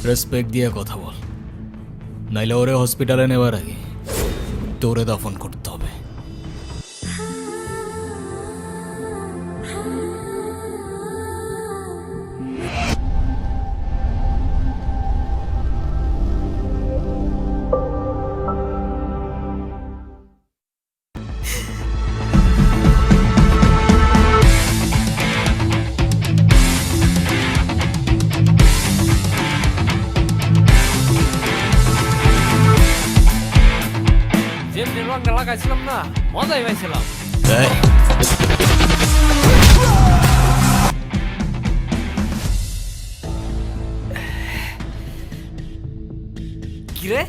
Respect দিয়ে কথা বল, নাইলে ওরে হসপিটালে নেওয়ার আগে তোরে দাফন করতে হবে। যেমনি রংটা লাগাইছিলাম না, মজাই পাইছিলাম। কিরে,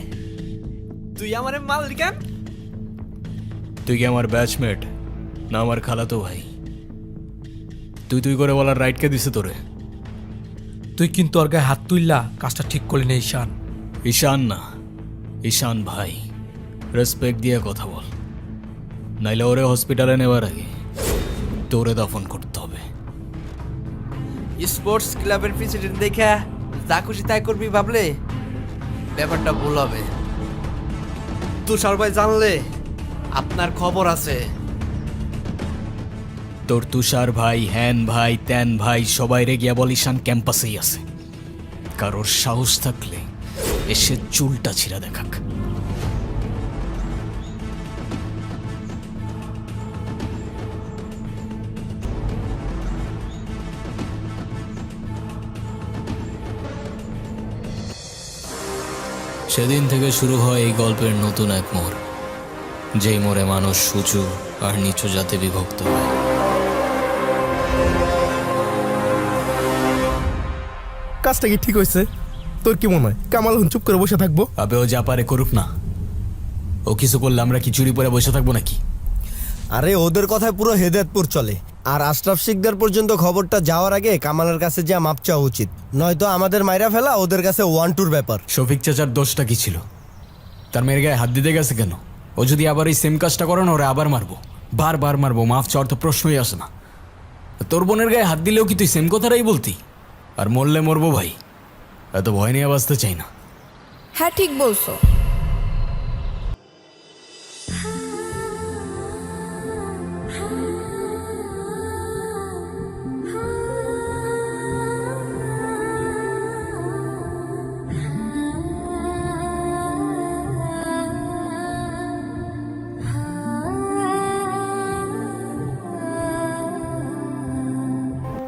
তুই আমারে মাল কেন? তুই কি আমার ব্যাচমেট না আমার খালাতো ভাই? তুই তুই করে বলার রাইট কে দিছে তোরে? তুই কিন্তু ওর গায়ে হাত তুললা, কাজটা ঠিক করলি না ঈশান। ঈশান না, ঈশান ভাই। রেসপেক্ট দিয়ে কথা বল, নাইলে ওরে হসপিটালে নেওয়ার আগে তোরে দাফন করতে হবে। স্পোর্টস ক্লাবের প্রেসিডেন্ট দেখা যা খুশি তাই করবি ভাবলে ব্যাপারটা ভুল হবে। তুষার ভাই জানলে আপনার খবর আছে। তোর তুষার ভাই, হ্যান ভাই, ত্যান ভাই সবাই রে গিয়া বল ঈশান ক্যাম্পাসেই আছে। কারোর সাহস থাকলে এসে চুলটা ছিঁড়া দেখাক। সেদিন থেকে শুরু হয় এই গল্পের নতুন এক মোড়, যেই মোড়ে মানুষ উঁচু আর নিচু জাতে বিভক্ত হয়। কাজটা কি ঠিক হয়েছে? তোর কি মনে হয় কামাল এখন চুপ করে বসে থাকবো? আবে ও যা পারে করুক না, ও কিছু করলে আমরা কি চুরি পরে বসে থাকবো নাকি? আরে ওদের কথায় পুরো হেদায়েতপুর চলে। আর আশরাফ শিকদার পর্যন্ত খবরটা যাওয়ার আগে কামালের কাছে যা মাপ চাওয়া উচিত, নয়তো আমাদের মাইরা ফেলা ওদের কাছে 1-2 ব্যাপার। শফিক চাচার দোষটা কি ছিল? তার মেয়ের গায়ে হাত দিতে গেছে কেন? ও যদি আবার এই সেম কাজটা করে না, ওরা আবার মারবো, বারবার মারবো, মাফ চাওয়ার তো প্রশ্নই আসে না। তোর বোনের গায়ে হাত দিলেও কি তুই সেম কথাটাই বলতি? আর মরলে মরবো ভাই, এত ভয় নিয়ে বাঁচতে চাই না। হ্যাঁ ঠিক বলছো।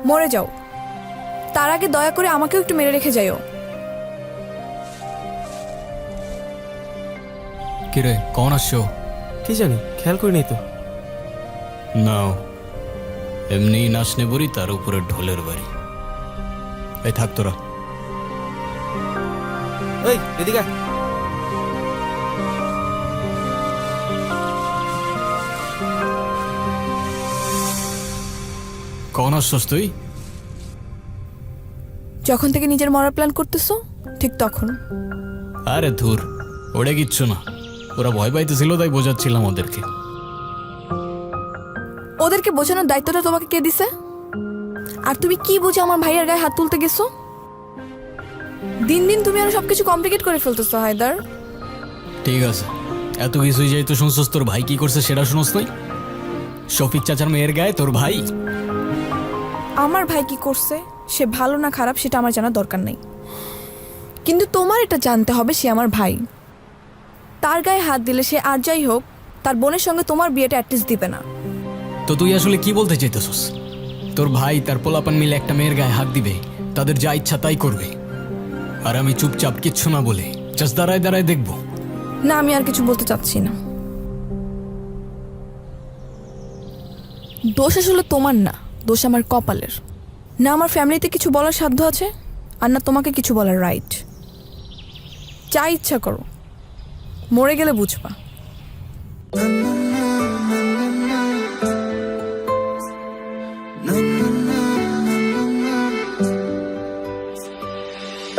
মরে যাও, তার আগে দয়া করে আমাকেও একটু মেরে রেখে যাইও। কিরে, কখন আসছো? কি জানি, খেয়াল করিনি তো। নাও, এমনি নাচনে বড়ি, তার উপরে ঢোলের বাড়ি। এই থাক তোরা। এই এদিকে আয়। কখন আসছস তুই? যখন থেকে নিজের মরার প্ল্যান করতেছো ঠিক তখন। আরে ধুর, ওটা কিচ্ছু না। ওরা ভয় পাইতেছিল তাই বোঝাচ্ছিলাম ওদেরকে। ওদেরকে বোঝানোর দায়িত্বটা তোমাকে কে দিছে? আর তুমি কি বুঝে আমার ভাইয়ের গায়ে হাত তুলতে গেছো? দিন দিন তুমি আরো সবকিছু কমপ্লিকেট করে ফেলতেছো হায়দার। ঠিক আছে, এত কিছুই যাই তো শুনছস, তোর ভাই কি করছে সেটা শুনস নাই? শফিক চাচার মেয়ের গায়ে তোর ভাই। আমার ভাই কি করছে, সে ভালো না খারাপ সেটা আমার জানার দরকার নেই, কিন্তু তোমার এটা জানতে হবে সে আমার ভাই। তার গায়ে হাত দিলে সে আর যাই হোক তার বোনের সঙ্গে তোমার বিয়েটা অ্যাটলিস্ট দিবে না। তো তুই আসলে কি বলতে চাইতেছস? তোর ভাই তার পোলাপান মিলে একটা মেয়ের গায়ে হাত দিবে, তাদের যা ইচ্ছা তাই করবে, আর আমি চুপচাপ কিচ্ছু না বলে জাস্ট দাঁড়ায় দাঁড়ায় দেখবো? না, আমি আর কিছু বলতে চাচ্ছি না। দোষ আসলে তোমার না, দোষ আমার কপালের। না আমার ফ্যামিলিতে কিছু বলার সাধ্য আছে, আর না তোমাকে কিছু বলার রাইট। যা ইচ্ছা করো, মরে গেলে বুঝবা।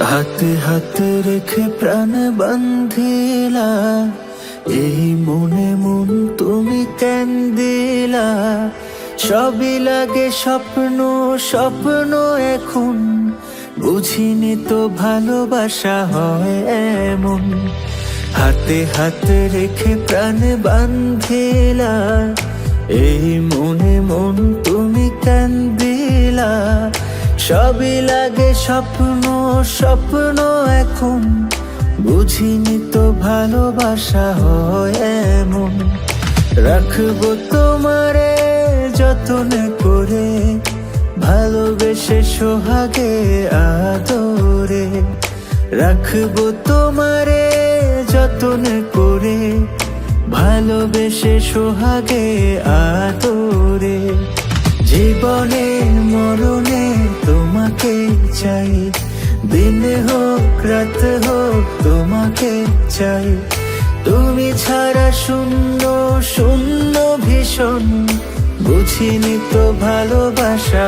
হাতে হাতে রেখে প্রাণ বান্ধিলা, এই মনে মন তুমি কেন দিলা? সবই লাগে স্বপ্ন, স্বপ্ন এখন বুঝিনি তো ভালোবাসা হয় এমন। হাতে হাতে রেখে প্রাণ বান্ধিলা, এই মনে মন তুমি কেন দিলা? সবই লাগে স্বপ্ন স্বপ্ন এখন, বুঝিনি তো ভালোবাসা হয় এমন। রাখবো তোমারে যতন করে, ভালোবেসে সোহাগে আদরে। রাখবো তোমারে যতন করে, ভালোবেসে সোহাগে আদরে। জীবনে মরণে তোমাকে চাই, দিন হোক রাত হোক তোমাকে চাই। তুমি ছাড়া শূন্য শূন্য ভীষণ, বুঝিনি তো ভালোবাসা